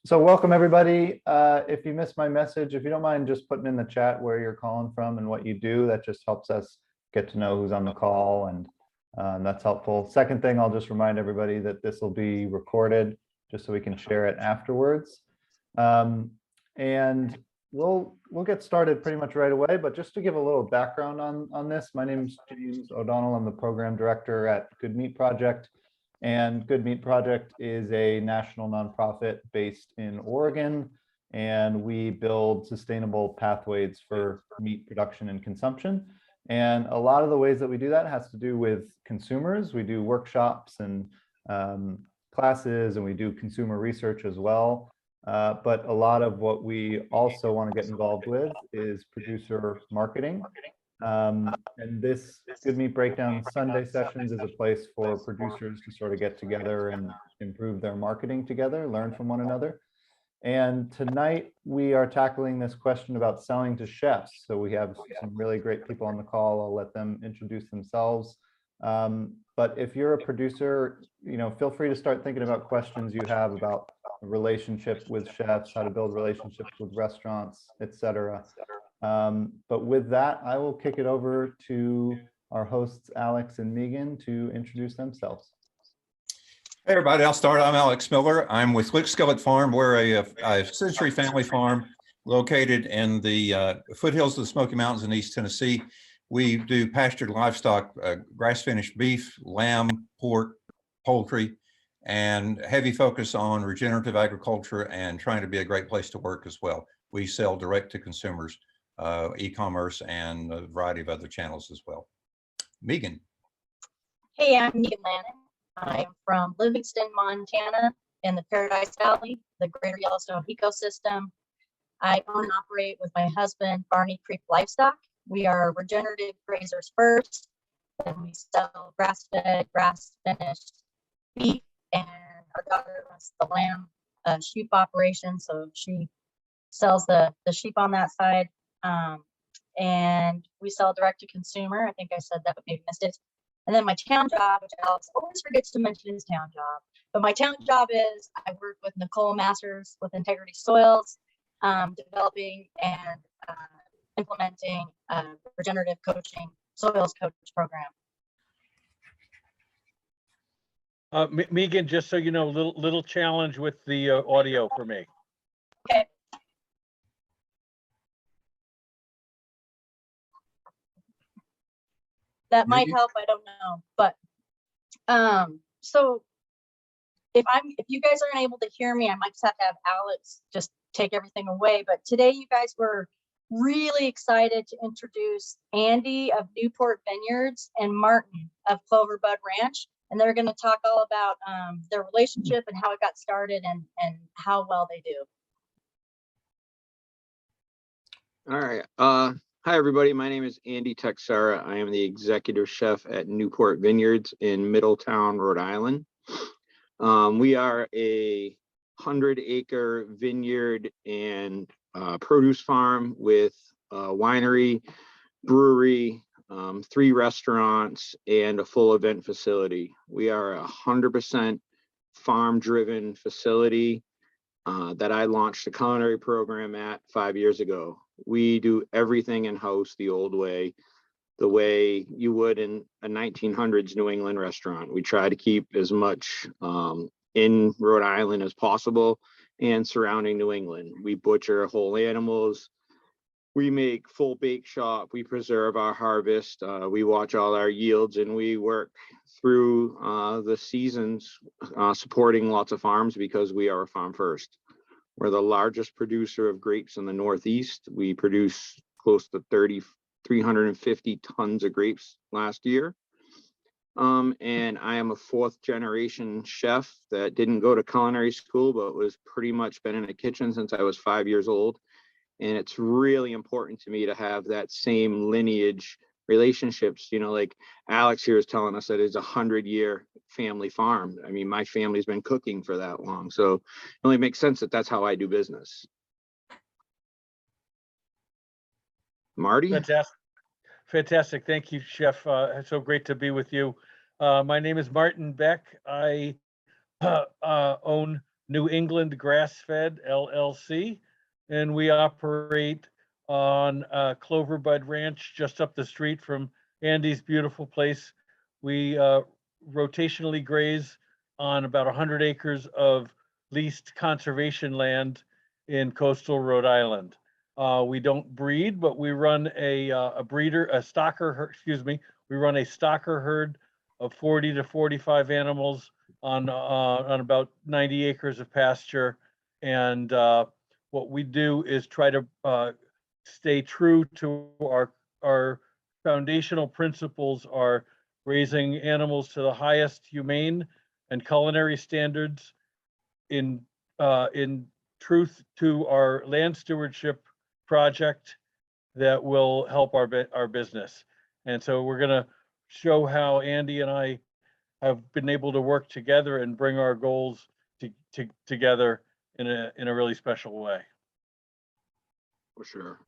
So welcome everybody. If you missed my message, if you don't mind just putting in the chat where you're calling from and what you do, that just helps us get to know who's on the call, and that's helpful. Second thing, I'll just remind everybody that this will be recorded just so we can share it afterwards. And we'll get started pretty much right away, but just to give a little background on this, my name is James O'Donnell. I'm the program director at Good Meat Project. And Good Meat Project is a national nonprofit based in Oregon, and we build sustainable pathways for meat production and consumption. And a lot of the ways that we do that has to do with consumers. We do workshops and classes, and we do consumer research as well. But a lot of what we also want to get involved with is producer marketing. And this Good Meat Breakdown Sunday sessions is a place for producers to sort of get together and improve their marketing together, learn from one another. And tonight we are tackling this question about selling to chefs. So we have some really great people on the call. I'll let them introduce themselves. But if you're a producer, feel free to start thinking about questions you have about the relationship with chefs, how to build relationships with restaurants, etc. But with that, I will kick it over to our hosts, Alex and Megan, to introduce themselves. Hey, everybody, I'll start. I'm Alex Miller. I'm with Lickskillet Farm. We're a century family farm located in the foothills of the Smoky Mountains in East Tennessee. We do pastured livestock, grass-finished beef, lamb, pork, poultry, and heavy focus on regenerative agriculture and trying to be a great place to work as well. We sell direct to consumers, e-commerce, and a variety of other channels as well. Megan. Hey, I'm Megan Lannon. I'm from Livingston, Montana, in the Paradise Valley, the Greater Yellowstone ecosystem. I own and operate with my husband, Barney Creek Livestock. We are regenerative grazers first, and we sell grass-fed, grass-finished beef, and our daughter runs the lamb sheep operation, so she sells the sheep on that side. And we sell direct to consumer. I think I said that, but maybe missed it. And then my town job, which Alex always forgets to mention his town job, but my town job is I work with Nicole Masters with Integrity Soils, developing and implementing a regenerative coaching soils coach program. Megan, just so you know, little challenge with the audio for me. Okay. That might help, I don't know, but so if you guys aren't able to hear me, I might just have to have Alex just take everything away. But today you guys were really excited to introduce Andy of Newport Vineyards and Martin of Clover Bud Ranch, and they're going to talk all about their relationship and how it got started and how well they do. All right. Hi, everybody. My name is Andy Teixeira. I am the executive chef at Newport Vineyards in Middletown, Rhode Island. We are a 100-acre vineyard and produce farm with a winery, brewery, 3 restaurants, and a full event facility. We are a 100% farm-driven facility that I launched a culinary program at 5 years ago. We do everything in-house the old way, the way you would in a 1900s New England restaurant. We try to keep as much in Rhode Island as possible and surrounding New England. We butcher whole animals. We make full bake shop. We preserve our harvest. We watch all our yields, and we work through the seasons supporting lots of farms because we are a farm first. We're the largest producer of grapes in the Northeast. We produce close to 350 tons of grapes last year. And I am a 4th generation chef that didn't go to culinary school, but was pretty much been in a kitchen since I was 5 years old. And it's really important to me to have that same lineage relationships. Like Alex here is telling us that it's a 100-year family farm. I mean, my family's been cooking for that long, so it only makes sense that that's how I do business. Marty? Fantastic. Thank you, Chef. So great to be with you. My name is Martin Beck. I own New England Grassfed LLC, and we operate on Cloverbud Ranch, just up the street from Andy's beautiful place. We rotationally graze on about 100 acres of leased conservation land in coastal Rhode Island. We don't breed, but we run a stocker, excuse me, we run a stocker herd of 40 to 45 animals on about 90 acres of pasture. And what we do is try to stay true to our foundational principles are raising animals to the highest humane and culinary standards, in truth to our land stewardship project that will help our business. And so we're going to show how Andy and I have been able to work together and bring our goals together in a really special way. For sure.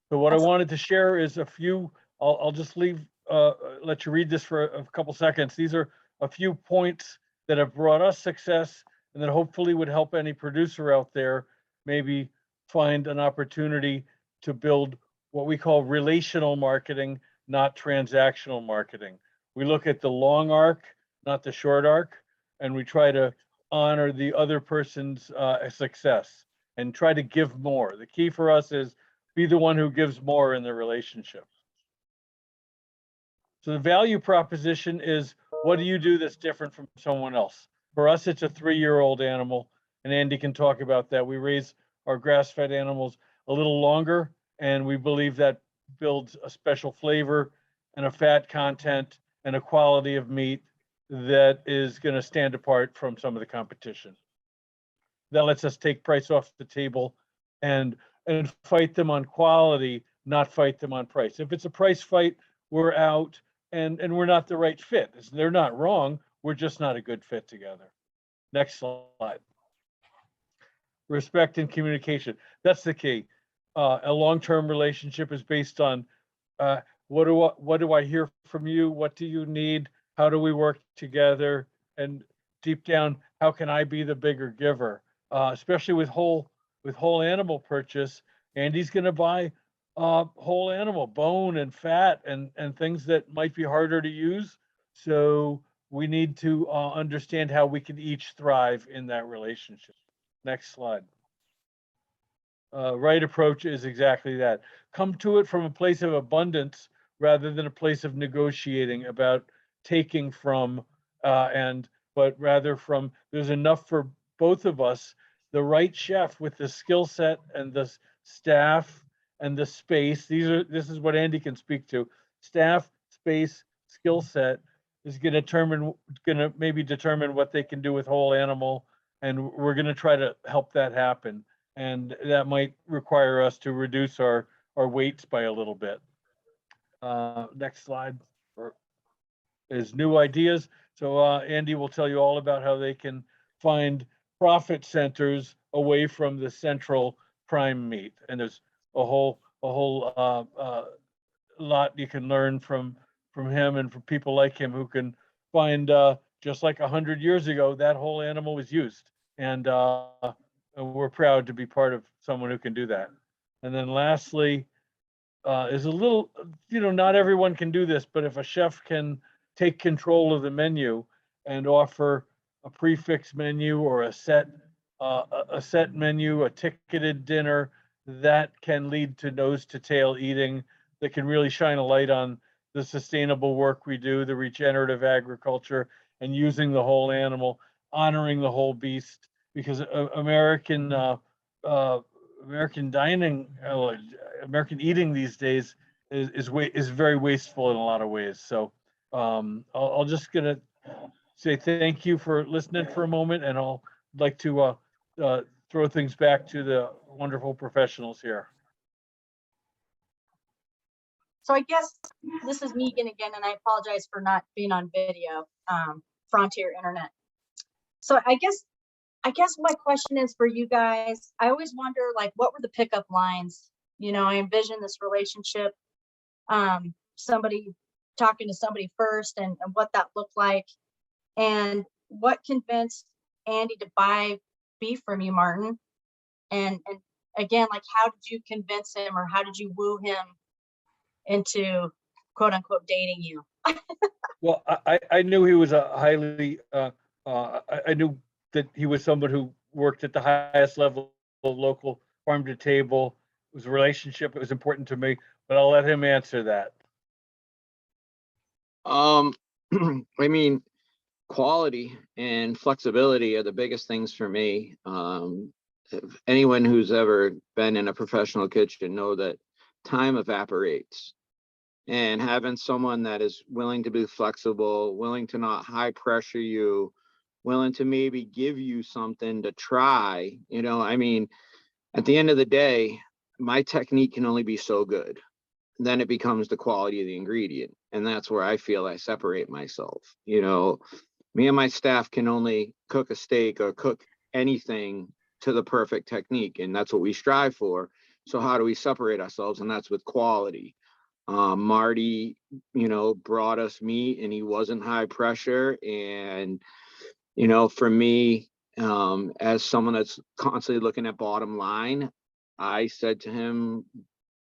So what I wanted to share is a few, I'll just let you read this for a couple seconds. These are a few points that have brought us success and that hopefully would help any producer out there maybe find an opportunity to build what we call relational marketing, not transactional marketing. We look at the long arc, not the short arc, and we try to honor the other person's success and try to give more. The key for us is be the one who gives more in the relationship. So the value proposition is, what do you do that's different from someone else? For us, it's a 3-year-old animal, and Andy can talk about that. We raise our grass-fed animals a little longer, and we believe that builds a special flavor and a fat content and a quality of meat that is going to stand apart from some of the competition. That lets us take price off the table and fight them on quality, not fight them on price. If it's a price fight, we're out and we're not the right fit. They're not wrong. We're just not a good fit together. Next slide. Respect and communication. That's the key. A long-term relationship is based on what do I hear from you? What do you need? How do we work together? And deep down, how can I be the bigger giver? Especially with whole animal purchase, Andy's going to buy whole animal, bone and fat and things that might be harder to use. So we need to understand how we can each thrive in that relationship. Next slide. Right approach is exactly that. Come to it from a place of abundance rather than a place of negotiating about taking from, but rather from there's enough for both of us. The right chef with the skill set and the staff and the space. This is what Andy can speak to. Staff, space, skill set is going to maybe determine what they can do with whole animal, and we're going to try to help that happen. And that might require us to reduce our weights by a little bit. Next slide is new ideas. So Andy will tell you all about how they can find profit centers away from the central prime meat. And there's a whole lot you can learn from him and from people like him who can find, just like 100 years ago, that whole animal was used. And we're proud to be part of someone who can do that. And then lastly, is a little, not everyone can do this, but if a chef can take control of the menu and offer a prefix menu or a set menu, a ticketed dinner, that can lead to nose to tail eating, that can really shine a light on the sustainable work we do, the regenerative agriculture, and using the whole animal, honoring the whole beast, because American dining, American eating these days is very wasteful in a lot of ways. So I'll just gonna say thank you for listening for a moment, and I'll like to throw things back to the wonderful professionals here. So I guess this is Megan again, and I apologize for not being on video, Frontier Internet. So I guess my question is for you guys. I always wonder, like, what were the pickup lines? I envision this relationship, somebody talking to somebody first and what that looked like, and what convinced Andy to buy beef from you, Martin? And again, like, how did you convince him, or how did you woo him into quote unquote dating you? Well, I knew he was a highly, I knew that he was someone who worked at the highest level of local farm to table. It was a relationship. It was important to me, but I'll let him answer that. I mean, quality and flexibility are the biggest things for me. If anyone who's ever been in a professional kitchen know that time evaporates, and having someone that is willing to be flexible, willing to not high pressure you, willing to maybe give you something to try, I mean, at the end of the day, my technique can only be so good. Then it becomes the quality of the ingredient. And that's where I feel I separate myself. Me and my staff can only cook a steak or cook anything to the perfect technique. And that's what we strive for. So how do we separate ourselves? And that's with quality. Marty, brought us meat, and he wasn't high pressure. And, for me, as someone that's constantly looking at bottom line, I said to him,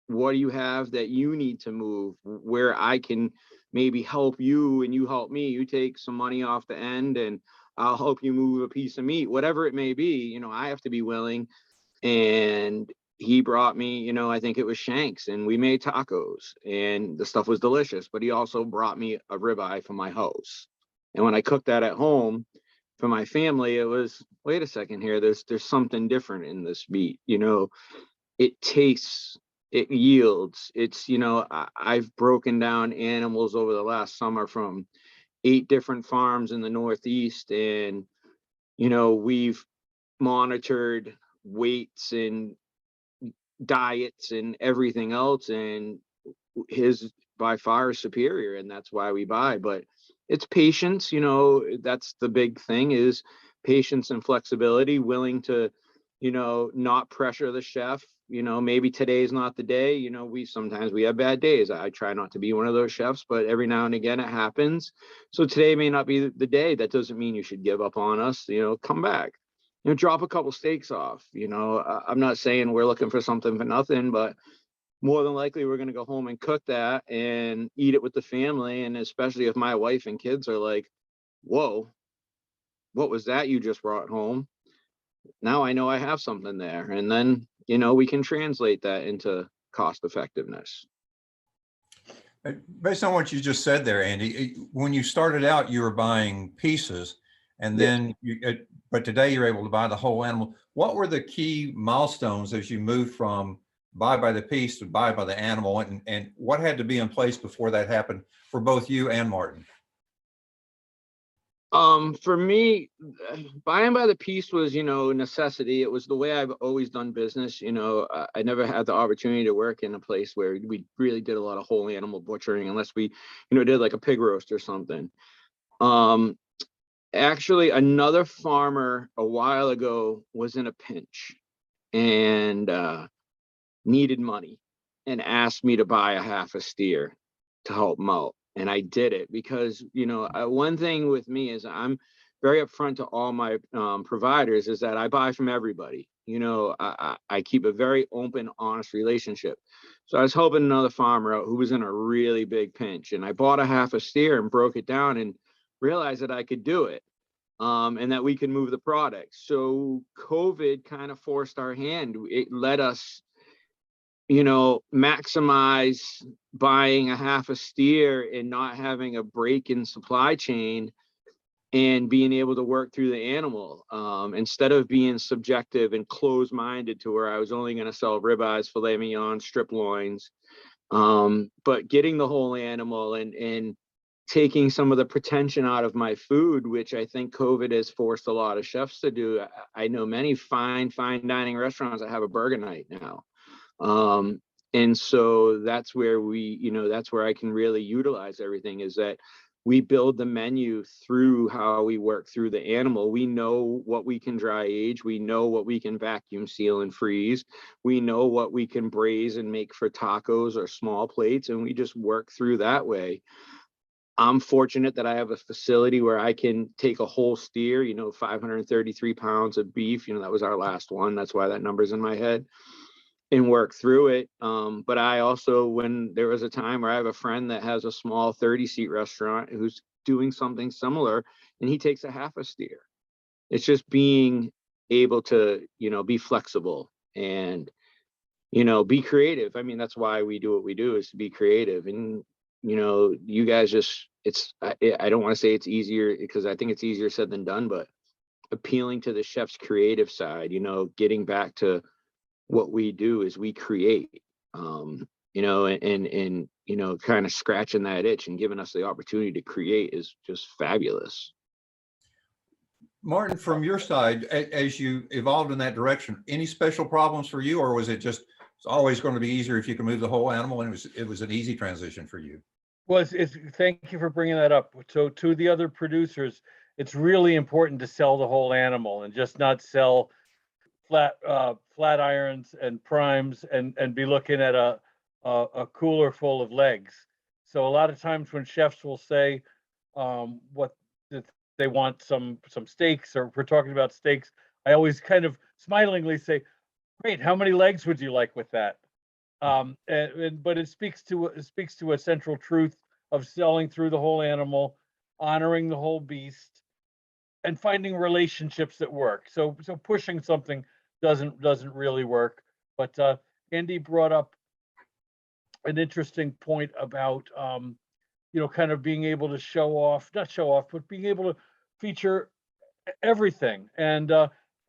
what do you have that you need to move where I can maybe help you and you help me? You take some money off the end and I'll help you move a piece of meat, whatever it may be. I have to be willing. And he brought me, I think it was shanks, and we made tacos, and the stuff was delicious. But he also brought me a ribeye from my house. And when I cooked that at home for my family, it was, wait a second here, there's something different in this meat. It tastes, it yields. It's, I've broken down animals over the last summer from 8 different farms in the Northeast, and we've monitored weights and diets and everything else, and his by far is superior, and that's why we buy. But it's patience, that's the big thing, is patience and flexibility, willing to not pressure the chef. Maybe today's not the day. Sometimes we have bad days. I try not to be one of those chefs, but every now and again it happens. So today may not be the day. That doesn't mean you should give up on us. Come back, drop a couple steaks off. I'm not saying we're looking for something for nothing, but more than likely we're going to go home and cook that and eat it with the family. And especially if my wife and kids are like, whoa, what was that you just brought home? Now I know I have something there. And then, we can translate that into cost effectiveness. Based on what you just said there, Andy, when you started out, you were buying pieces, and then but today you're able to buy the whole animal. What were the key milestones as you moved from buy by the piece to buy by the animal, and what had to be in place before that happened for both you and Martin? For me, buying by the piece was, necessity. It was the way I've always done business. I never had the opportunity to work in a place where we really did a lot of whole animal butchering, unless we, did like a pig roast or something. Actually, another farmer a while ago was in a pinch and needed money and asked me to buy a half a steer to help him out. And I did it because, one thing with me is I'm very upfront to all my providers, is that I buy from everybody. I keep a very open, honest relationship. So I was helping another farmer out who was in a really big pinch, and I bought a half a steer and broke it down and realized that I could do it, and that we could move the product. So COVID kind of forced our hand. It let us maximize buying a half a steer and not having a break in supply chain, and being able to work through the animal, instead of being subjective and closed-minded to where I was only going to sell ribeyes, filet mignon, strip loins, but getting the whole animal and taking some of the pretension out of my food, which I think COVID has forced a lot of chefs to do. I know many fine dining restaurants that have a burger night now. And so that's where that's where I can really utilize everything, is that we build the menu through how we work through the animal. We know what we can dry age. We know what we can vacuum seal and freeze. We know what we can braise and make for tacos or small plates. And we just work through that way. I'm fortunate that I have a facility where I can take a whole steer, 533 pounds of beef, that was our last one. That's why that number's in my head, and work through it. But I also, when there was a time where I have a friend that has a small 30-seat restaurant who's doing something similar, and he takes a half a steer. It's just being able to, be flexible and, be creative. I mean, that's why we do what we do, is to be creative. And, you guys just, I don't want to say it's easier, because I think it's easier said than done, but appealing to the chef's creative side, getting back to what we do is we create, and kind of scratching that itch and giving us the opportunity to create is just fabulous. Martin, from your side, as you evolved in that direction, any special problems for you, or was it just, it's always going to be easier if you can move the whole animal, and it was an easy transition for you? Well, thank you for bringing that up. So to the other producers, it's really important to sell the whole animal and just not sell flat irons and primes and be looking at a cooler full of legs. So a lot of times when chefs will say what they want some steaks, or if we're talking about steaks, I always kind of smilingly say, great, how many legs would you like with that? But it speaks to a central truth of selling through the whole animal, honoring the whole beast, and finding relationships that work. So pushing something doesn't really work. But Andy brought up an interesting point about kind of being able to not show off, but being able to feature everything and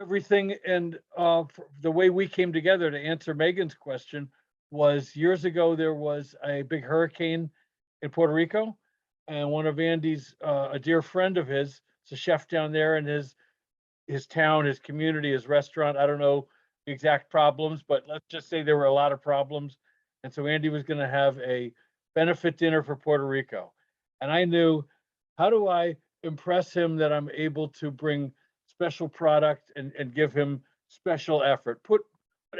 everything. And the way we came together to answer Megan's question was, years ago there was a big hurricane in Puerto Rico, and one of Andy's, a dear friend of his, is a chef down there, and his town, his community, his restaurant, I don't know the exact problems, but let's just say there were a lot of problems. And so Andy was going to have a benefit dinner for Puerto Rico. And I knew, how do I impress him that I'm able to bring special product and give him special effort, put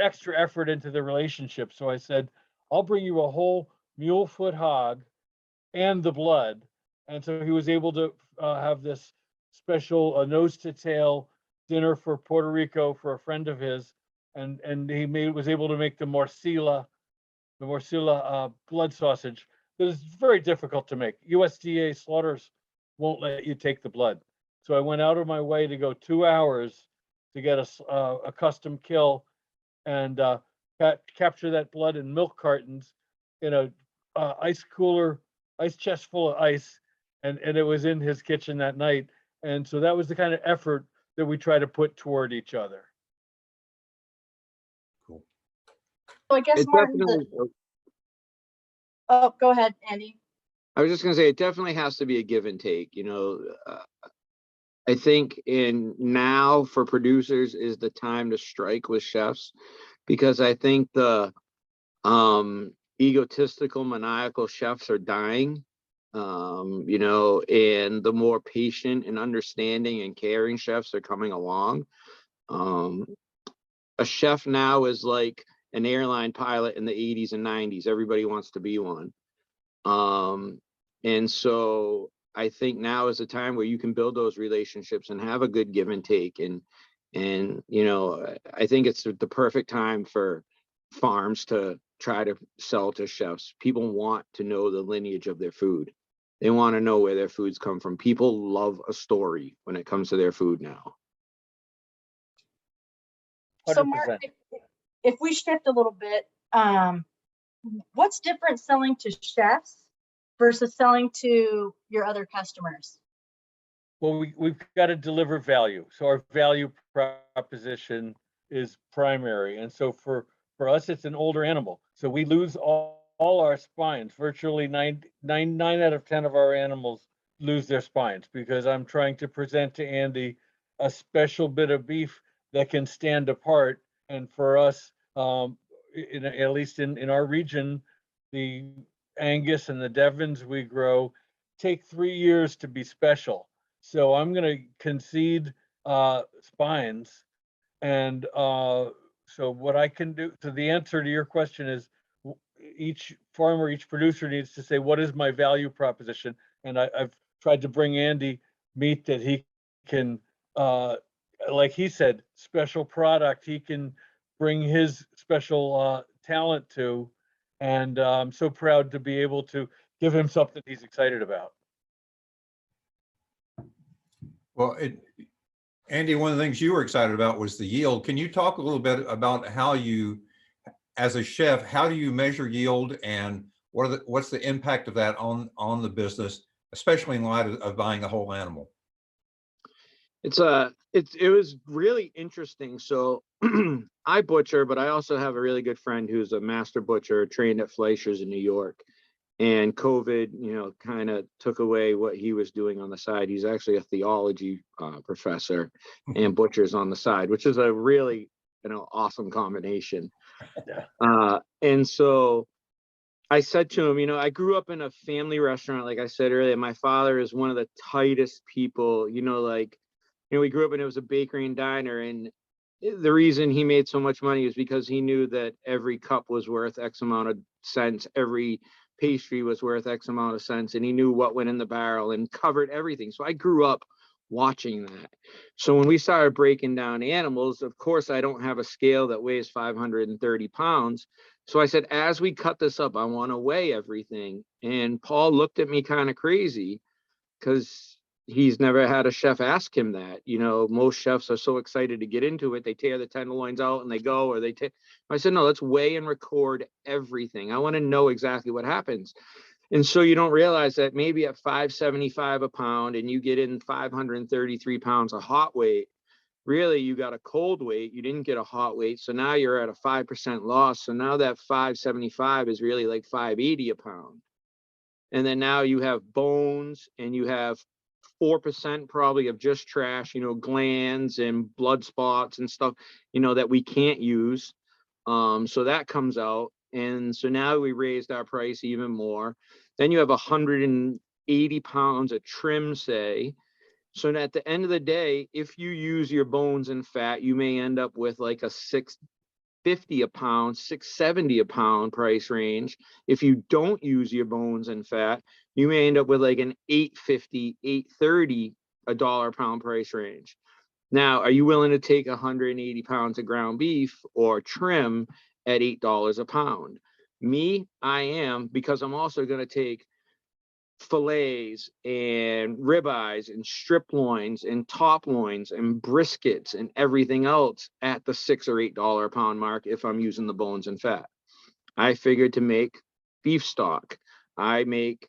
extra effort into the relationship. So I said, I'll bring you a whole mule foot hog and the blood. And so he was able to have this special nose to tail dinner for Puerto Rico for a friend of his. And he was able to make the morcilla blood sausage. That is very difficult to make. USDA slaughters won't let you take the blood. So I went out of my way to go 2 hours to get a custom kill and capture that blood in milk cartons in a ice chest full of ice. And it was in his kitchen that night. And so that was the kind of effort that we try to put toward each other. Cool. So I guess, It Martin, definitely, oh, go ahead, Andy. I was just going to say, it definitely has to be a give and take. I think now for producers is the time to strike with chefs, because I think the egotistical, maniacal chefs are dying. And the more patient and understanding and caring chefs are coming along. A chef now is like an airline pilot in the 80s and 90s. Everybody wants to be one. And so I think now is the time where you can build those relationships and have a good give and take. And I think it's the perfect time for farms to try to sell to chefs. People want to know the lineage of their food. They want to know where their foods come from. People love a story when it comes to their food now. 100%. So Mark, if we shift a little bit, what's different selling to chefs versus selling to your other customers? Well, we've got to deliver value. So our value proposition is primary. And so for us, it's an older animal. So we lose all our spines. Virtually 9 out of 10 of our animals lose their spines, because I'm trying to present to Andy a special bit of beef that can stand apart. And for us, at least in our region, the Angus and the Devons we grow take 3 years to be special. So I'm going to concede spines. And so what I can do, so the answer to your question is, each farmer, each producer needs to say, what is my value proposition? And I've tried to bring Andy meat that he can, like he said, special product. He can bring his special talent to. And I'm so proud to be able to give him something he's excited about. Well, Andy, one of the things you were excited about was the yield. Can you talk a little bit about how you, as a chef, how do you measure yield, and what's the impact of that on the business, especially in light of buying a whole animal? It was really interesting. So I butcher, but I also have a really good friend who's a master butcher trained at Fleischer's in New York. And COVID, kind of took away what he was doing on the side. He's actually a theology professor and butchers on the side, which is a really, awesome combination. And so I said to him, I grew up in a family restaurant. Like I said earlier, my father is one of the tightest people, we grew up and it was a bakery and diner. And the reason he made so much money is because he knew that every cup was worth X amount of cents. Every pastry was worth X amount of cents. And he knew what went in the barrel and covered everything. So I grew up watching that. So when we started breaking down animals, of course, I don't have a scale that weighs 530 pounds. So I said, as we cut this up, I want to weigh everything. And Paul looked at me kind of crazy because he's never had a chef ask him that. Most chefs are so excited to get into it. They tear the tenderloins out and they go, or they take. I said, no, let's weigh and record everything. I want to know exactly what happens. And so you don't realize that maybe at $5.75 a pound and you get in 533 pounds of hot weight, really you got a cold weight. You didn't get a hot weight. So now you're at a 5% loss. So now that 575 is really like 580 a pound. And then now you have bones and you have 4% probably of just trash, glands and blood spots and stuff, that we can't use. So that comes out. And so now we raised our price even more. Then you have 180 pounds of trim, say. So at the end of the day, if you use your bones and fat, you may end up with like a $650 a pound, $670 a pound price range. If you don't use your bones and fat, you may end up with like an $850, $830 a dollar a pound price range. Now, are you willing to take 180 pounds of ground beef or trim at $8 a pound? Me, I am, because I'm also going to take fillets and ribeyes and strip loins and top loins and briskets and everything else at the $6 or $8 a pound mark if I'm using the bones and fat. I figured to make beef stock. I make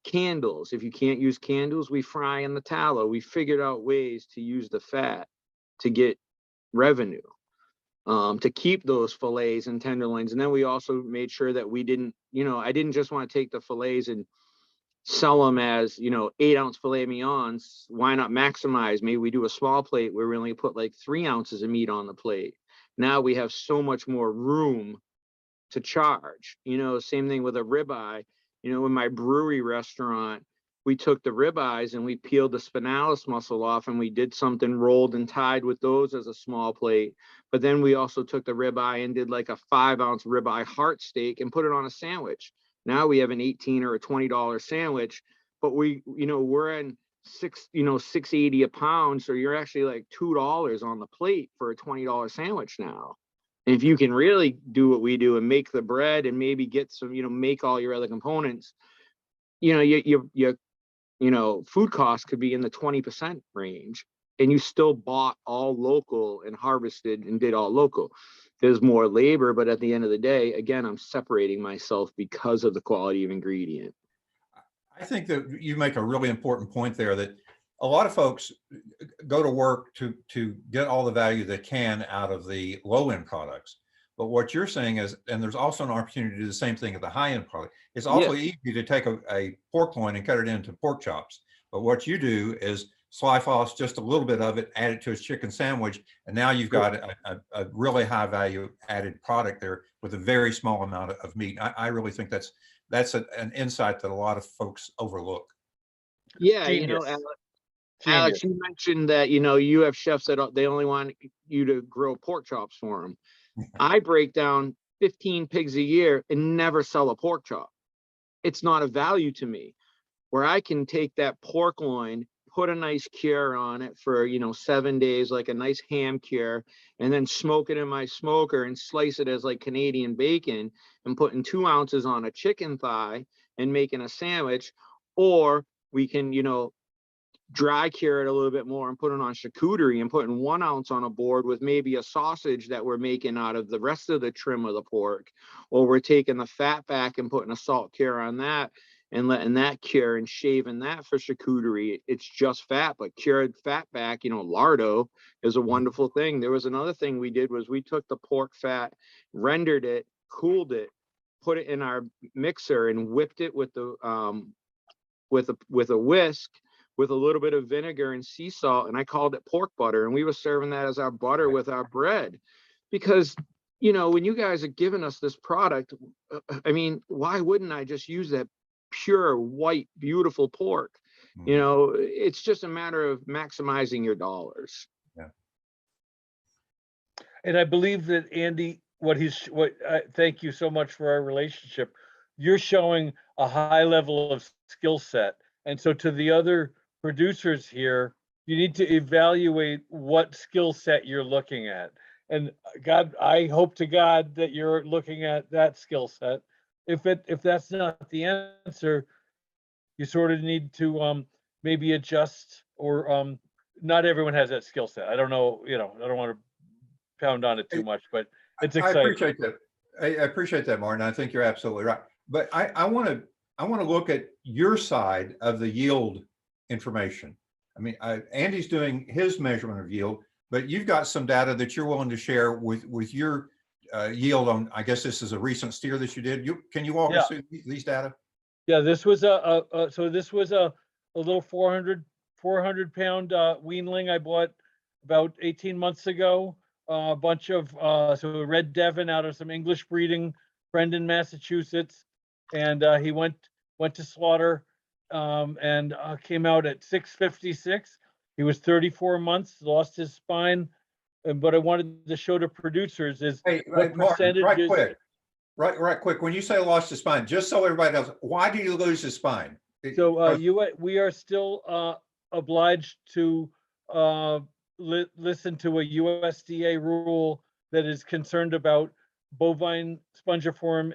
candles. If you can't use candles, we fry in the tallow. We figured out ways to use the fat to get revenue, to keep those fillets and tenderloins. And then we also made sure that we didn't, I didn't just want to take the fillets and sell them as 8-ounce filet mignons. Why not maximize? Maybe we do a small plate where we only put like 3 ounces of meat on the plate. Now we have so much more room to charge. Same thing with a ribeye. In my brewery restaurant, we took the ribeyes and we peeled the spinalis muscle off and we did something rolled and tied with those as a small plate. But then we also took the ribeye and did like a 5-ounce ribeye heart steak and put it on a sandwich. Now we have an $18 or a $20 sandwich, but we're in $680 a pound. So you're actually like $2 on the plate for a $20 sandwich now. And if you can really do what we do and make the bread and maybe get some, make all your other components, your food costs could be in the 20% range, and you still bought all local and harvested and did all local. There's more labor, but at the end of the day, again, I'm separating myself because of the quality of ingredient. I think that you make a really important point there, that a lot of folks go to work to get all the value they can out of the low-end products. But what you're saying is, and there's also an opportunity to do the same thing at the high-end product. It's also easy to take a pork loin and cut it into pork chops. But what you do is slice off just a little bit of it, add it to a chicken sandwich, and now you've got a really high value added product there with a very small amount of meat. I really think that's an insight that a lot of folks overlook. Yeah, Alex, you mentioned that you have chefs that they only want you to grow pork chops for them. I break down 15 pigs a year and never sell a pork chop. It's not a value to me. where I can take that pork loin, put a nice cure on it for, 7 days, like a nice ham cure, and then smoke it in my smoker and slice it as like Canadian bacon and putting 2 ounces on a chicken thigh and making a sandwich. Or we can, dry cure it a little bit more and put it on charcuterie and putting 1 ounce on a board with maybe a sausage that we're making out of the rest of the trim of the pork. Or we're taking the fat back and putting a salt cure on that and letting that cure and shaving that for charcuterie. It's just fat, but cured fat back, lardo is a wonderful thing. There was another thing we did was we took the pork fat, rendered it, cooled it, put it in our mixer and whipped it with the with a whisk with a little bit of vinegar and sea salt, and I called it pork butter, and we were serving that as our butter with our bread. Because when you guys are giving us this product, I mean, why wouldn't I just use that pure white beautiful pork? It's just a matter of maximizing your dollars. Yeah. And I believe that Andy, thank you so much for our relationship. You're showing a high level of skill set. And so to the other producers here, you need to evaluate what skill set you're looking at. And God, I hope to God that you're looking at that skill set. If that's not the answer, you sort of need to maybe adjust, or not everyone has that skill set. I don't know, I don't want to pound on it too much, but it's exciting. I appreciate that. I appreciate that, Martin. I think you're absolutely right. But I want to look at your side of the yield information. I mean, Andy's doing his measurement of yield, but you've got some data that you're willing to share with your yield on. I guess this is a recent steer that you did. Can you walk us through these data? Yeah, this was a little 400 pound weanling I bought about 18 months ago. A bunch of so a red Devon out of some English breeding, Brendan, Massachusetts, and he went to slaughter and came out at 656. He was 34 months, lost his spine. But I wanted to show to producers is what Martin, percentage right quick. When you say lost his spine, just so everybody knows, why did you lose his spine? So we are still obliged to listen to a USDA rule that is concerned about bovine spongiform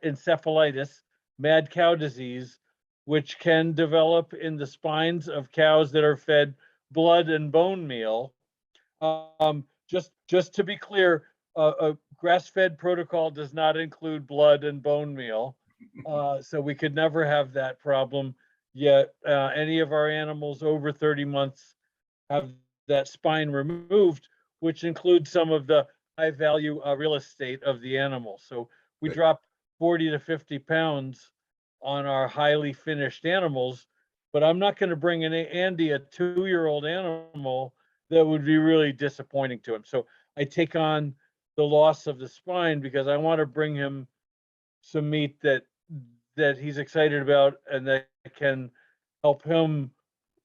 encephalitis, mad cow disease, which can develop in the spines of cows that are fed blood and bone meal. Just to be clear, a grass-fed protocol does not include blood and bone meal, so we could never have that problem. Yet any of our animals over 30 months have that spine removed, which includes some of the high-value real estate of the animal. So we drop 40 to 50 pounds on our highly finished animals, but I'm not going to bring in Andy a 2-year-old animal that would be really disappointing to him. So I take on the loss of the spine because I want to bring him some meat that he's excited about and that can help him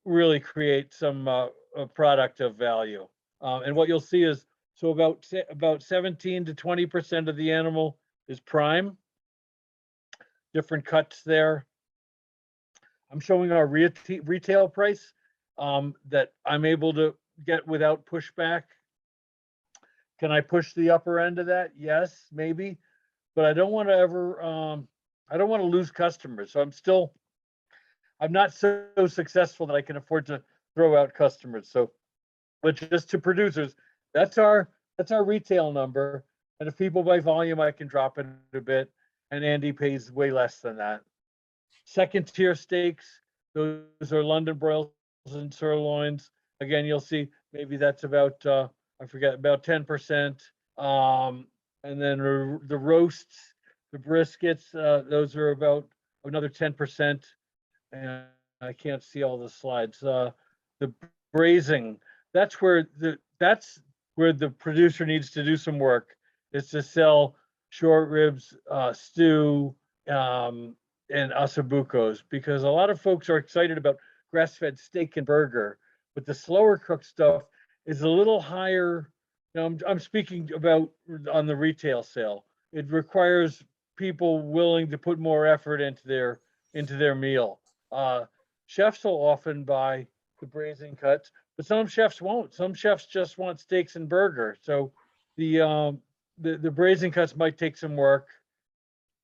really create some a product of value. And what you'll see is, so about 17 to 20% of the animal is prime. Different cuts there. I'm showing our retail price that I'm able to get without pushback. Can I push the upper end of that? Yes, maybe, but I don't want to ever, I don't want to lose customers. So I'm not so successful that I can afford to throw out customers. So, but just to producers, that's our retail number. And if people buy volume, I can drop it a bit. And Andy pays way less than that. Second tier steaks, those are London broils and sirloins. Again, you'll see maybe that's about I forget, about 10%. And then the roasts, the briskets, those are about another 10%. And I can't see all the slides. The braising, that's where the producer needs to do some work, is to sell short ribs, stew, and ossobucos, because a lot of folks are excited about grass-fed steak and burger, but the slower cooked stuff is a little higher. I'm speaking about on the retail sale. It requires people willing to put more effort into their meal. Chefs will often buy the braising cuts, but some chefs won't. Some chefs just want steaks and burger. So the braising cuts might take some work.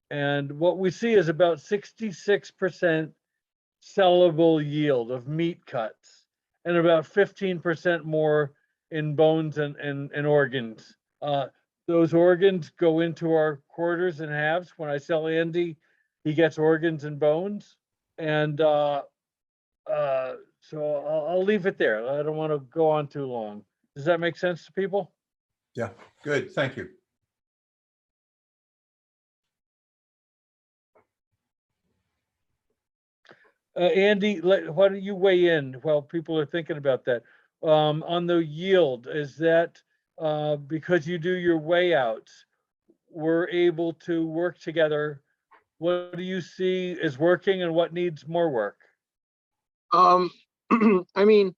And what we see is about 66% sellable yield of meat cuts and about 15% more in bones and organs. Those organs go into our quarters and halves. When I sell Andy, he gets organs and bones. And so I'll leave it there. I don't want to go on too long. Does that make sense to people? Yeah, good. Thank you. Andy, why don't you weigh in while people are thinking about that? On the yield, is that because you do your weigh outs, we're able to work together? What do you see is working and what needs more work? I mean,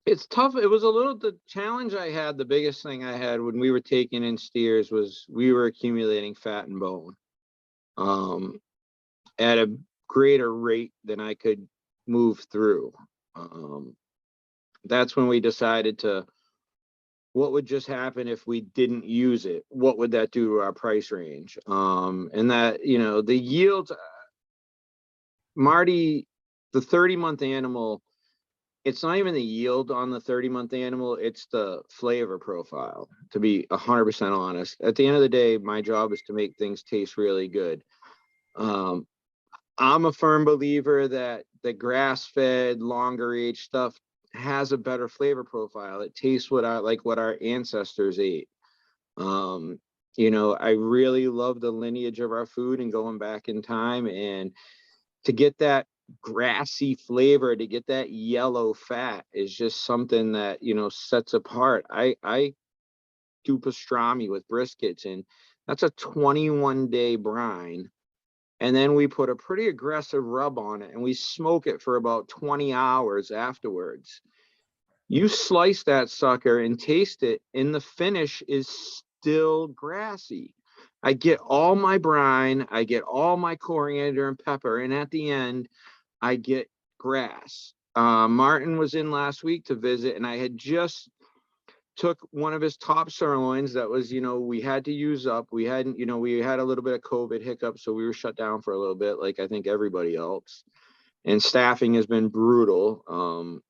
it's tough. It was a little, the challenge I had, the biggest thing I had when we were taking in steers was we were accumulating fat and bone at a greater rate than I could move through. That's when we decided to, what would just happen if we didn't use it? What would that do to our price range? And that, you know, the yields, Marty, the 30-month animal, it's not even the yield on the 30-month animal, it's the flavor profile, to be 100% honest. At the end of the day, my job is to make things taste really good. I'm a firm believer that the grass-fed, longer age stuff has a better flavor profile. It tastes what our ancestors ate. You know, I really love the lineage of our food and going back in time, and to get that grassy flavor, to get that yellow fat is just something that, you know, sets apart. I do pastrami with briskets, and that's a 21-day brine. And then we put a pretty aggressive rub on it and we smoke it for about 20 hours afterwards. You slice that sucker and taste it, and the finish is still grassy. I get all my brine, I get all my coriander and pepper, and at the end, I get grass. Martin was in last week to visit, and I had just took one of his top sirloins that was, you know, we had to use up. We hadn't, you know, we had a little bit of COVID hiccup, so we were shut down for a little bit, like I think everybody else. And staffing has been brutal.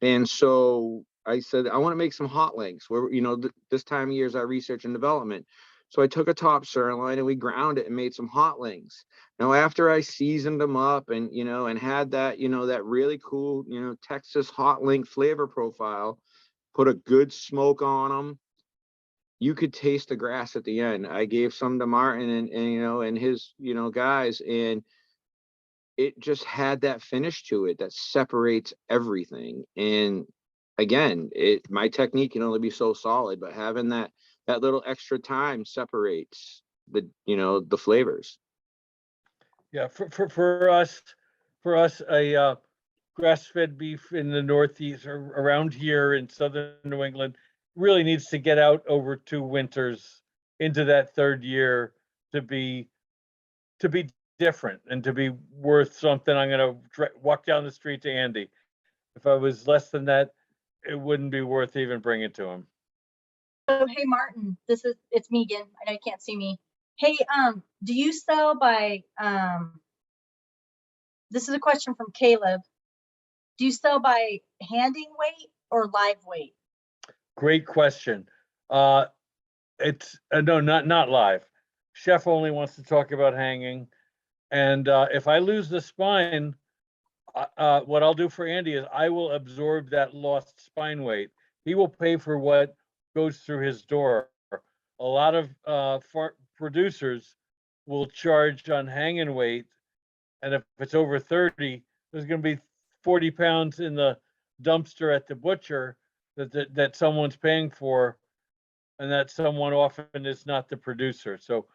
And so I said, I want to make some hot links where, you know, this time of year is our research and development. So I took a top sirloin and we ground it and made some hot links. Now, after I seasoned them up and, you know, and had that, you know, that really cool, you know, Texas hot link flavor profile, put a good smoke on them, you could taste the grass at the end. I gave some to Martin and you know, and his, you know, guys, and it just had that finish to it that separates everything. And again, my technique can only be so solid, but having that little extra time separates the, you know, the flavors. Yeah, for us, a grass-fed beef in the Northeast or around here in southern New England really needs to get out over 2 winters into that third year to be different and to be worth something. I'm going to walk down the street to Andy. If I was less than that, it wouldn't be worth even bringing to him. Oh, hey, Martin, it's me again. I know you can't see me. Hey, do you sell by, this is a question from Caleb. Do you sell by handing weight or live weight? Great question. It's no, not live. Chef only wants to talk about hanging. And if I lose the spine, what I'll do for Andy is I will absorb that lost spine weight. He will pay for what goes through his door. A lot of producers will charge on hanging weight, and if it's over 30, there's going to be 40 pounds in the dumpster at the butcher that someone's paying for, and that someone often is not the producer. So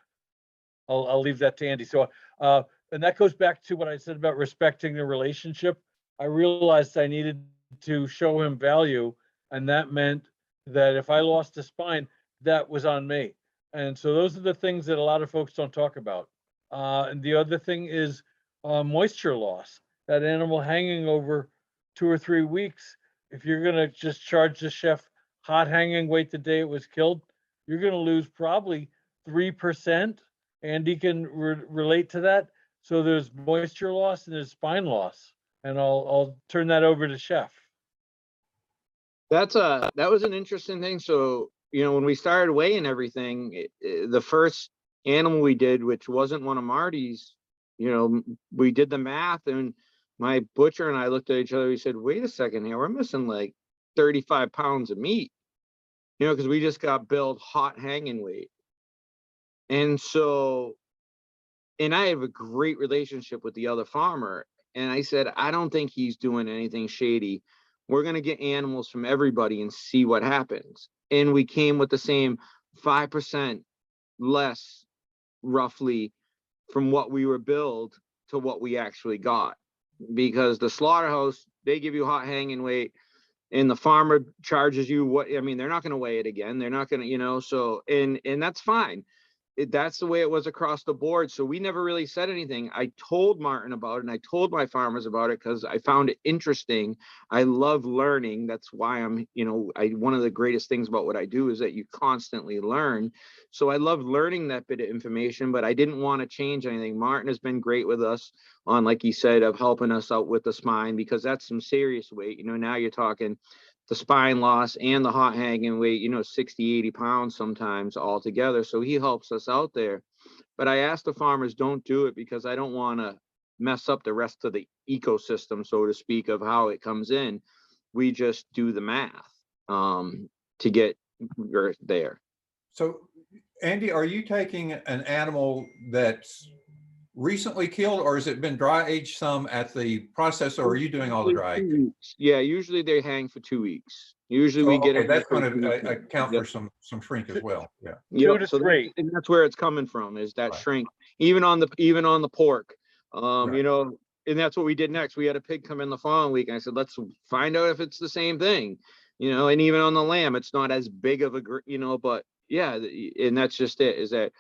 I'll leave that to Andy. So and that goes back to what I said about respecting the relationship. I realized I needed to show him value, and that meant that if I lost a spine, that was on me. And so those are the things that a lot of folks don't talk about. And the other thing is moisture loss. That animal hanging over 2 or 3 weeks, if you're gonna just charge the chef hot hanging weight the day it was killed, you're gonna lose probably 3%. Andy can relate to that. So there's moisture loss and there's spine loss. And I'll turn that over to Chef. That was an interesting thing. So, you know, when we started weighing everything, the first animal we did, which wasn't one of Marty's, you know, we did the math, and my butcher and I looked at each other. We said, wait a second here, we're missing like 35 pounds of meat, you know, because we just got billed hot hanging weight. And so, and I have a great relationship with the other farmer. And I said, I don't think he's doing anything shady. We're going to get animals from everybody and see what happens. And we came with the same 5% less, roughly, from what we were billed to what we actually got. Because the slaughterhouse, they give you hot hanging weight, and the farmer charges you what, I mean, they're not going to weigh it again. They're not going to, you know, so, and that's fine. That's the way it was across the board. So we never really said anything. I told Martin about it, and I told my farmers about it because I found it interesting. I love learning. That's why I'm, you know, one of the greatest things about what I do is that you constantly learn. So I love learning that bit of information, but I didn't want to change anything. Martin has been great with us on, like he said, of helping us out with the spine, because that's some serious weight. You know, now you're talking the spine loss and the hot hanging weight, you know, 60, 80 pounds sometimes all together. So he helps us out there. But I asked the farmers, don't do it, because I don't want to mess up the rest of the ecosystem, so to speak, of how it comes in. We just do the math to get there. So, Andy, are you taking an animal that's recently killed, or has it been dry aged some at the processor, or are you doing all the dry aging? Yeah, usually they hang for 2 weeks. Usually we get okay, it. that's going to account for some shrink as well. Yeah. 2 to 3. And that's where it's coming from, is that Right. shrink, even on the pork. Right. You know, and that's what we did next. We had a pig come in the following week, and I said, let's find out if it's the same thing. You know, and even on the lamb, it's not as big of a, you know, but yeah, and that's just it, is that,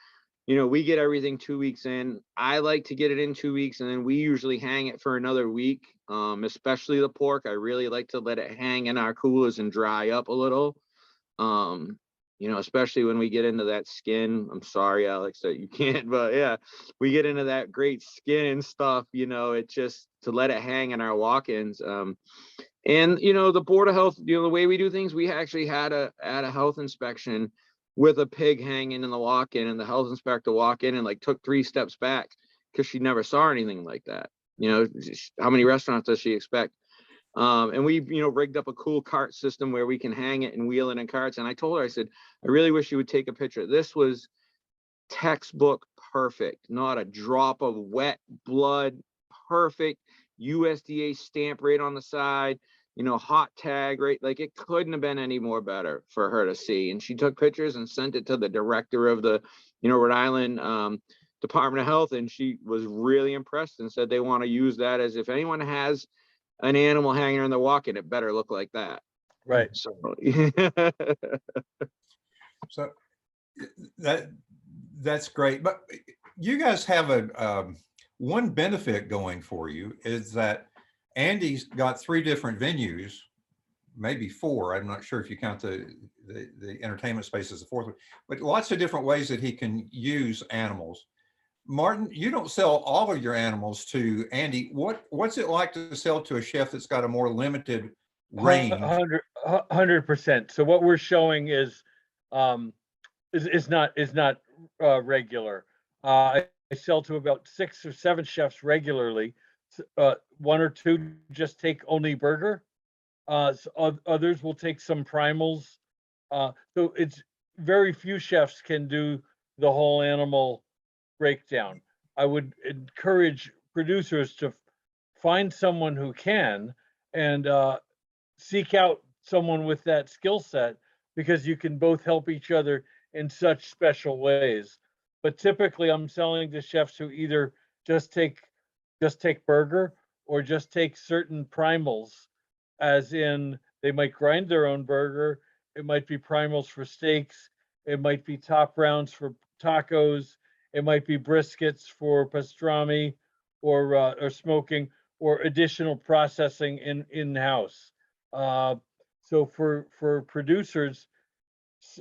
you know, we get everything 2 weeks in. I like to get it in 2 weeks, and then we usually hang it for another week. Especially the pork, I really like to let it hang in our coolers and dry up a little. You know, especially when we get into that skin. I'm sorry, Alex, that you can't, but yeah, we get into that great skin stuff, you know, it just to let it hang in our walk-ins. And you know, the Board of Health, you know, the way we do things, we actually had a health inspection with a pig hanging in the walk-in, and the health inspector walked in and like took 3 steps back because she never saw anything like that. You know, how many restaurants does she expect? And we, you know, rigged up a cool cart system where we can hang it and wheel it in carts. And I told her, I said, I really wish you would take a picture. This was textbook perfect, not a drop of wet blood, perfect USDA stamp right on the side, you know, hot tag, right? Like, it couldn't have been any more better for her to see. And she took pictures and sent it to the director of the, you know, Rhode Island Department of Health. And she was really impressed and said they want to use that as, if anyone has an animal hanging in the walk-in, it better look like that. Right. So, So that's great. But you guys have a one benefit going for you, is that Andy's got 3 different venues, maybe 4. I'm not sure if you count the entertainment space as the 4th one, but lots of different ways that he can use animals. Martin, you don't sell all of your animals to Andy. What's it like to sell to a chef that's got a more limited range? 100%. So what we're showing is not regular. I sell to about 6 or 7 chefs regularly. 1 or 2 just take only burger. So others will take some primals. So it's very few chefs can do the whole animal breakdown. I would encourage producers to find someone who can, and seek out someone with that skill set, because you can both help each other in such special ways. But typically I'm selling to chefs who either just take burger, or just take certain primals, as in they might grind their own burger. It might be primals for steaks. It might be top rounds for tacos. It might be briskets for pastrami, or smoking or additional processing in-house. So for producers,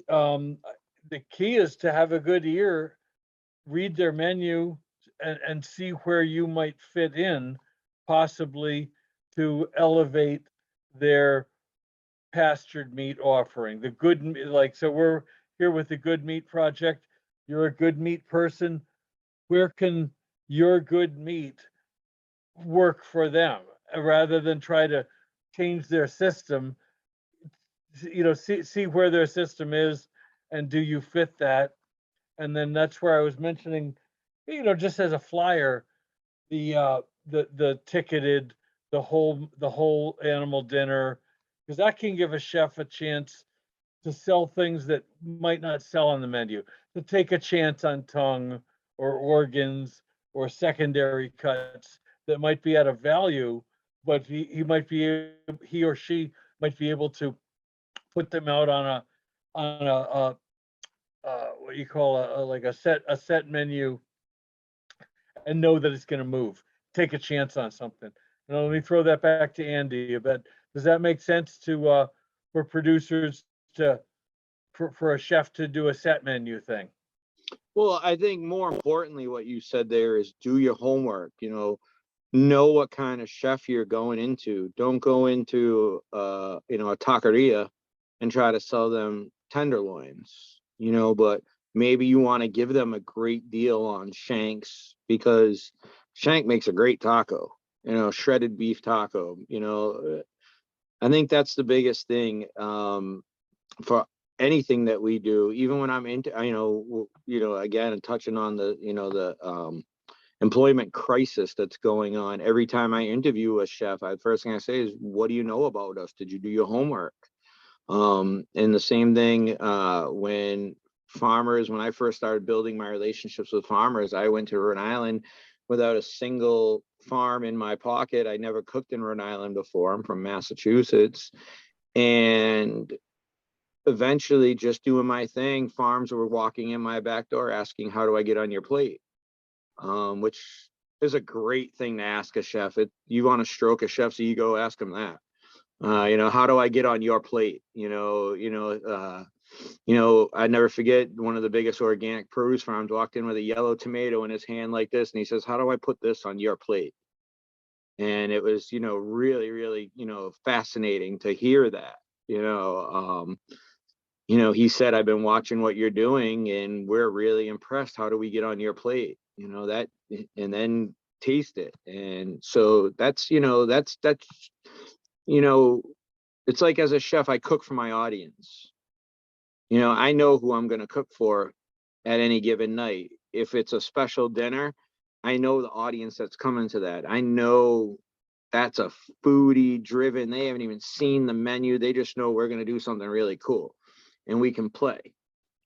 the key is to have a good ear, read their menu, and see where you might fit in, possibly to elevate their pastured meat offering. The good, like, so we're here with the Good Meat Project. You're a good meat person. Where can your good meat work for them, rather than try to change their system? See where their system is, and do you fit that? And then that's where I was mentioning, just as a flyer, the ticketed, the whole animal dinner, because that can give a chef a chance to sell things that might not sell on the menu, to take a chance on tongue or organs or secondary cuts that might be at a value, but he or she might be able to put them out on a what you call like a set menu, and know that it's going to move. Take a chance on something. And let me throw that back to Andy. But does that make sense to for producers to for a chef to do a set menu thing? Well, I think more importantly, what you said there is do your homework, know what kind of chef you're going into. Don't go into, a taqueria and try to sell them tenderloins, but maybe you want to give them a great deal on shanks, because shank makes a great taco, shredded beef taco. I think that's the biggest thing for anything that we do, even when I'm into, again, touching on the employment crisis that's going on. Every time I interview a chef, first thing I say is, what do you know about us? Did you do your homework? And the same thing when I first started building my relationships with farmers, I went to Rhode Island without a single farm in my pocket. I never cooked in Rhode Island before. I'm from Massachusetts. And eventually, just doing my thing, farms were walking in my back door asking, how do I get on your plate? Which is a great thing to ask a chef. You want to stroke a chef's ego, ask him that. How do I get on your plate? I never forget, one of the biggest organic produce farms walked in with a yellow tomato in his hand like this, and he says, how do I put this on your plate? And it was, really, really, fascinating to hear that. He said, I've been watching what you're doing and we're really impressed. How do we get on your plate? That, and then taste it. And so that's it's like, as a chef, I cook for my audience. I know who I'm going to cook for at any given night. If it's a special dinner, I know the audience that's coming to that. I know that's a foodie driven. They haven't even seen the menu. They just know we're going to do something really cool, and we can play.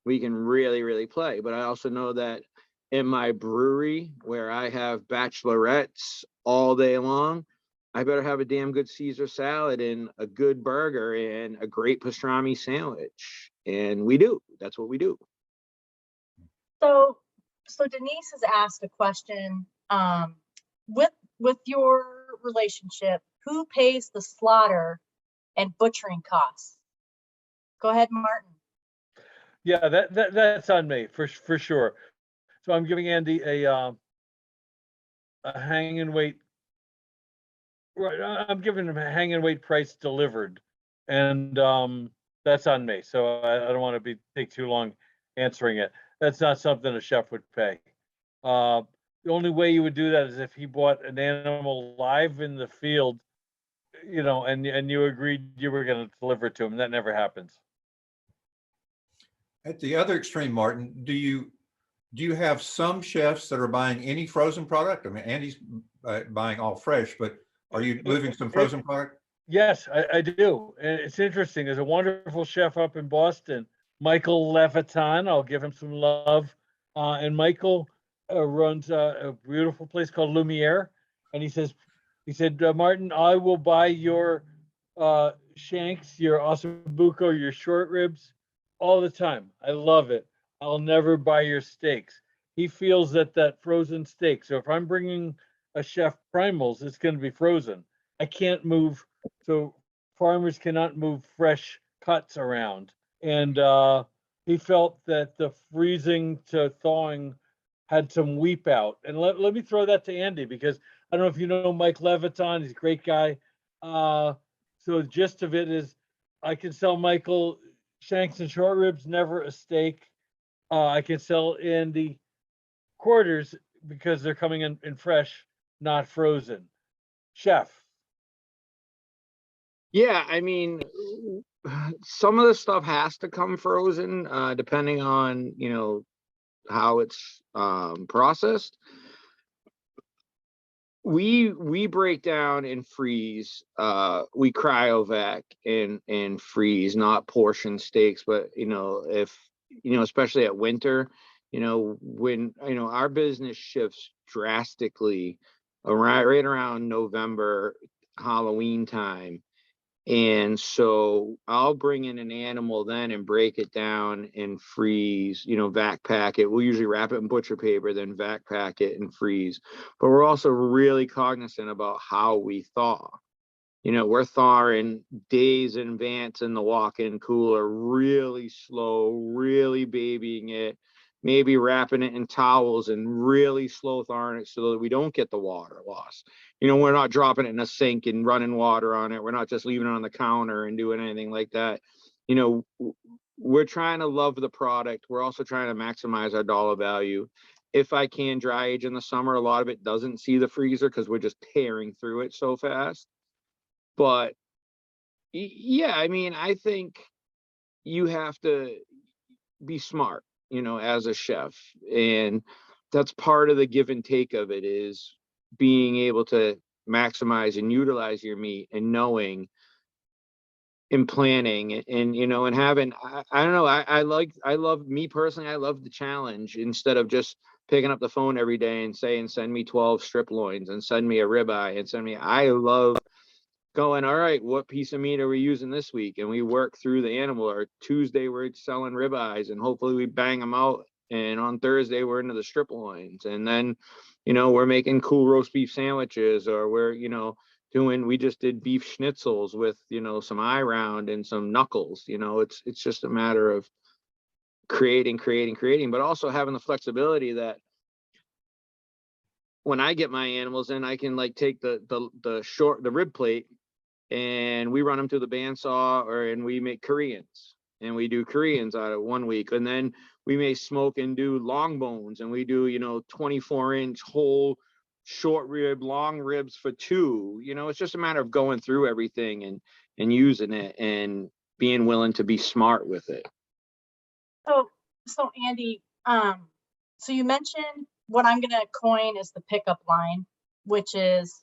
We can really, really play. But I also know that in my brewery, where I have bachelorettes all day long, I better have a damn good Caesar salad and a good burger and a great pastrami sandwich. And we do. That's what we do. So Denise has asked a question, with your relationship, who pays the slaughter and butchering costs? Go ahead, Martin. Yeah, that's on me for sure. So I'm giving Andy a hang and wait. Right, I'm giving him a hang and wait price delivered, and that's on me. So I don't want to take too long answering it. That's not something a chef would pay. The only way you would do that is if he bought an animal live in the field, and you agreed you were going to deliver it to him. That never happens. At the other extreme, Martin, do you have some chefs that are buying any frozen product? I mean, Andy's buying all fresh, but are you moving some frozen product? Yes, I do. And it's interesting. There's a wonderful chef up in Boston, Michael Levitan. I'll give him some love. And Michael runs a beautiful place called Lumiere. And he said, Martin, I will buy your shanks, your ossobuco, your short ribs all the time. I love it. I'll never buy your steaks. He feels that frozen steak. So if I'm bringing a chef primals, it's going to be frozen. I can't move, so farmers cannot move fresh cuts around. And he felt that the freezing to thawing had some weep out. And let me throw that to Andy, because I don't know if you know Mike Leviton, he's a great guy. So the gist of it is I can sell Michael shanks and short ribs, never a steak. I can sell Andy quarters because they're coming in fresh, not frozen. Chef. Yeah, I mean, some of the stuff has to come frozen, depending on, you know, how it's processed. We break down and freeze. We cryovac and freeze, not portion steaks, but you know, if you know, especially at winter, you know, when you know our business shifts drastically around right around November, Halloween time. And so I'll bring in an animal then and break it down and freeze, you know, vac pack it. We'll usually wrap it in butcher paper, then vac pack it and freeze. But we're also really cognizant about how we thaw. You know, we're thawing days in advance in the walk-in cooler, really slow, really babying it, maybe wrapping it in towels and really slow thawing it so that we don't get the water loss. You know, we're not dropping it in a sink and running water on it. We're not just leaving it on the counter and doing anything like that. You know, we're trying to love the product. We're also trying to maximize our dollar value. If I can dry age in the summer, a lot of it doesn't see the freezer because we're just tearing through it so fast. But yeah, I mean, I think you have to be smart, you know, as a chef. And that's part of the give and take of it, is being able to maximize and utilize your meat and knowing and planning and you know, and having I don't know, I love me personally, I love the challenge instead of just picking up the phone every day and saying send me 12 strip loins and send me a ribeye and send me. I love going, all right, what piece of meat are we using this week? And we work through the animal. Or Tuesday we're selling ribeyes and hopefully we bang them out. And on Thursday we're into the strip loins. And then, you know, we're making cool roast beef sandwiches, or we're, you know, we just did beef schnitzels with, you know, some eye round and some knuckles. You know, it's just a matter of creating, but also having the flexibility that when I get my animals in, I can like take the rib plate and we run them through the bandsaw, and we make Koreans, and we do Koreans out of 1 week. And then we may smoke and do long bones, and we do, you know, 24-inch whole short rib, long ribs for 2. You know, it's just a matter of going through everything and using it and being willing to be smart with it. So Andy, so you mentioned what I'm gonna coin is the pickup line, which is,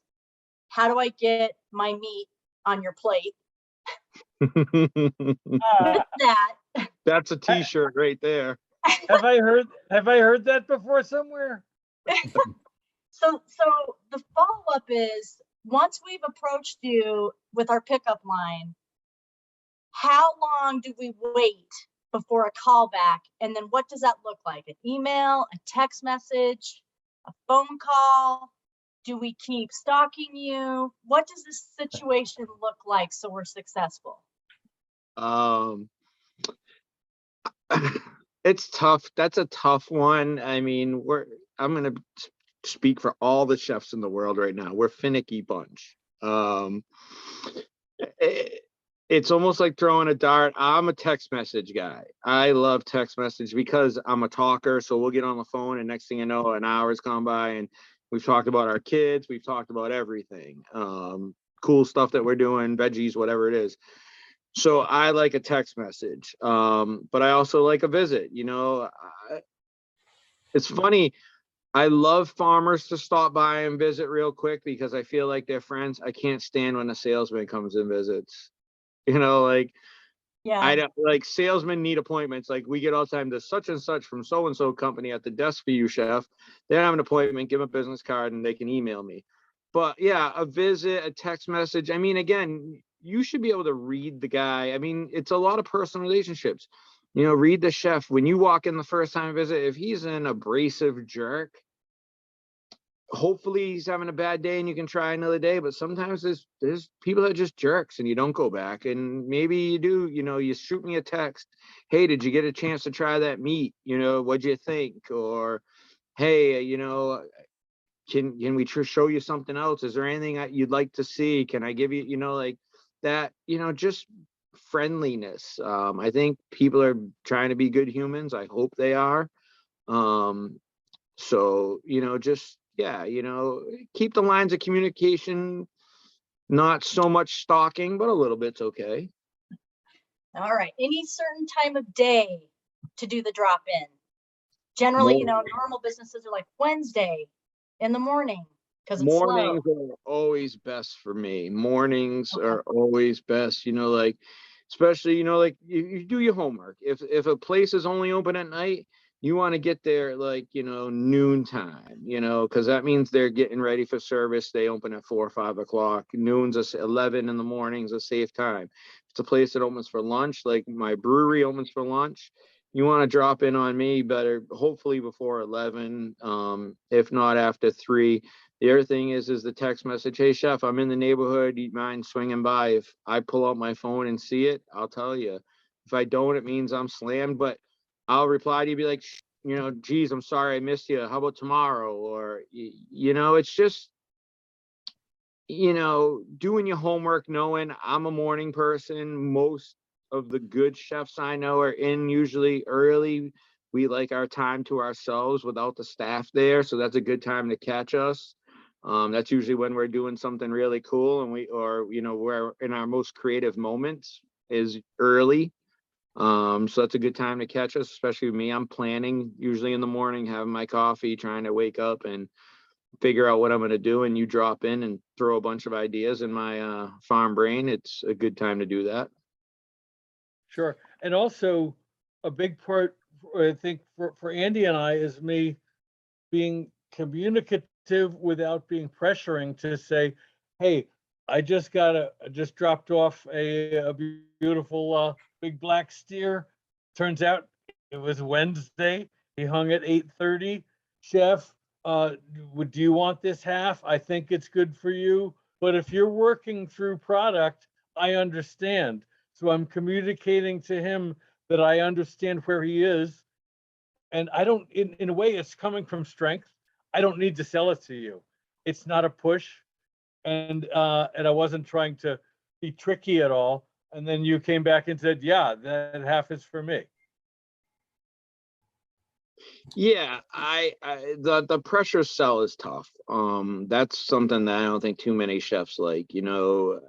how do I get my meat on your plate? With that, That's a t-shirt right there. Have I heard that before somewhere? so the follow-up is, once we've approached you with our pickup line, how long do we wait before a callback? And then what does that look like? An email, a text message, a phone call? Do we keep stalking you? What does this situation look like so we're successful? It's tough. That's a tough one. I mean, I'm going to speak for all the chefs in the world right now. We're finicky bunch. It's almost like throwing a dart. I'm a text message guy. I love text message because I'm a talker. So we'll get on the phone and next thing you know, an hour's gone by and we've talked about our kids. We've talked about everything. Cool stuff that we're doing, veggies, whatever it is. So I like a text message. But I also like a visit. You know, it's funny. I love farmers to stop by and visit real quick because I feel like they're friends. I can't stand when a salesman comes and visits. You know, like, Yeah, I don't like salesmen need appointments. Like we get all the time, there's such and such from so-and-so company at the desk for you, chef. They have an appointment, give them a business card and they can email me. But yeah, a visit, a text message. I mean, again, you should be able to read the guy. I mean, it's a lot of personal relationships. You know, read the chef. When you walk in the first time visit, if he's an abrasive jerk, hopefully he's having a bad day and you can try another day, but sometimes there's people that are just jerks and you don't go back, and maybe you do, you shoot me a text. Hey, did you get a chance to try that meat? What'd you think? Or, hey, can we show you something else? Is there anything that you'd like to see? Can I give you, like that, just friendliness. I think people are trying to be good humans. I hope they are. So, just, yeah, keep the lines of communication, not so much stalking, but a little bit's okay. All right. Any certain time of day to do the drop in? Generally, normal businesses are like Wednesday in the morning because it's slow. Mornings are always best for me. Mornings Okay. are always best, like, especially, like you do your homework. If a place is only open at night, you want to get there like, noon time, because that means they're getting ready for service. They open at 4 or 5 o'clock. Noon's 11 in the morning's a safe time. If it's a place that opens for lunch, like my brewery opens for lunch, you want to drop in on me better, hopefully before 11, if not after 3. The other thing is the text message. Hey, chef, I'm in the neighborhood. You mind swinging by? If I pull out my phone and see it, I'll tell you. If I don't, it means I'm slammed, but I'll reply to you, be like, geez, I'm sorry I missed you. How about tomorrow? Or, it's just, doing your homework, knowing I'm a morning person. Most of the good chefs I know are in usually early. We like our time to ourselves without the staff there. So that's a good time to catch us. That's usually when we're doing something really cool, and we're in our most creative moments is early. So that's a good time to catch us, especially with me. I'm planning usually in the morning, having my coffee, trying to wake up and figure out what I'm going to do. And you drop in and throw a bunch of ideas in my farm brain. It's a good time to do that. Sure. And also a big part, I think, for Andy and I is me being communicative without being pressuring to say, hey, I just dropped off a beautiful big black steer. Turns out it was Wednesday. He hung at 8:30. Chef, do you want this half? I think it's good for you. But if you're working through product, I understand. So I'm communicating to him that I understand where he is. And I don't, in a way, it's coming from strength. I don't need to sell it to you. It's not a push. And I wasn't trying to be tricky at all. And then you came back and said, yeah, that half is for me. Yeah, the pressure sell is tough. That's something that I don't think too many chefs like. We don't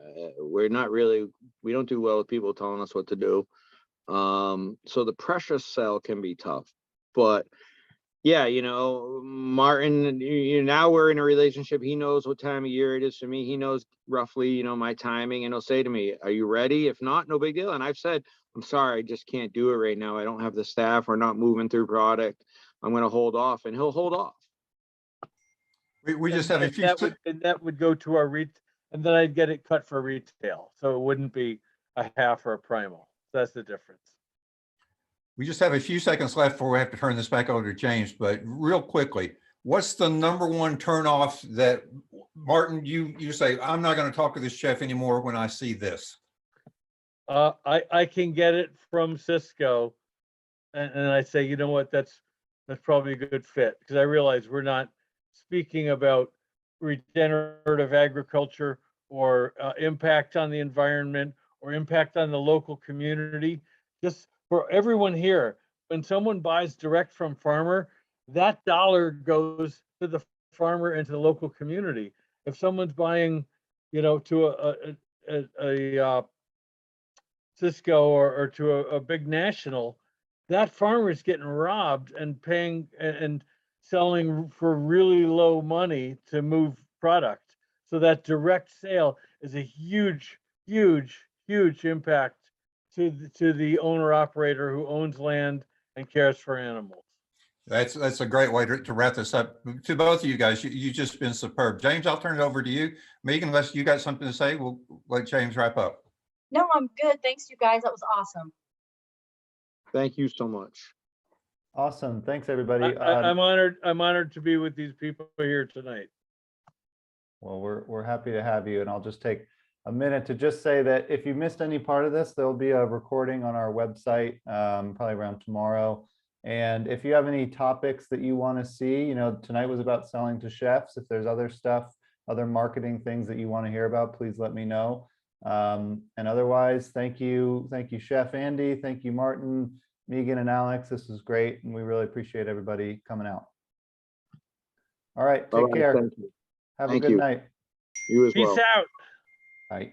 do well with people telling us what to do. So the pressure sell can be tough. But yeah, Martin, now we're in a relationship. He knows what time of year it is for me. He knows roughly, my timing, and he'll say to me, are you ready? If not, no big deal. And I've said, I'm sorry, I just can't do it right now. I don't have the staff. We're not moving through product. I'm going to hold off, and he'll hold off. We just have a few. That would go to our and then I'd get it cut for retail. So it wouldn't be a half or a primal. That's the difference. We just have a few seconds left before we have to turn this back over to James, but real quickly, what's the number one turnoff that, Martin, you say, I'm not going to talk to this chef anymore when I see this? I can get it from Cisco, and I say, you know what, that's probably a good fit, because I realize we're not speaking about regenerative agriculture or impact on the environment or impact on the local community. Just for everyone here, when someone buys direct from farmer, that dollar goes to the farmer and to the local community. If someone's buying, to a Cisco or to a big national, that farmer is getting robbed and paying and selling for really low money to move product. So that direct sale is a huge, huge, huge impact to the owner operator who owns land and cares for animals. That's a great way to wrap this up. To both of you guys, you've just been superb. James, I'll turn it over to you. Megan, unless you got something to say, we'll let James wrap up. No, I'm good. Thanks, you guys. That was awesome. Thank you so much. Awesome. Thanks, everybody. I'm honored to be with these people here tonight. Well, we're happy to have you, and I'll just take a minute to just say that if you missed any part of this, there'll be a recording on our website, probably around tomorrow. And if you have any topics that you want to see, you know, tonight was about selling to chefs. If there's other stuff, other marketing things that you want to hear about, please let me know. And otherwise, thank you, Chef Andy, thank you, Martin, Megan, and Alex. This was great, and we really appreciate everybody coming out. All right, take Bye-bye. care. Thank you. Have a Thank good you. night. You as well. Peace out. Bye.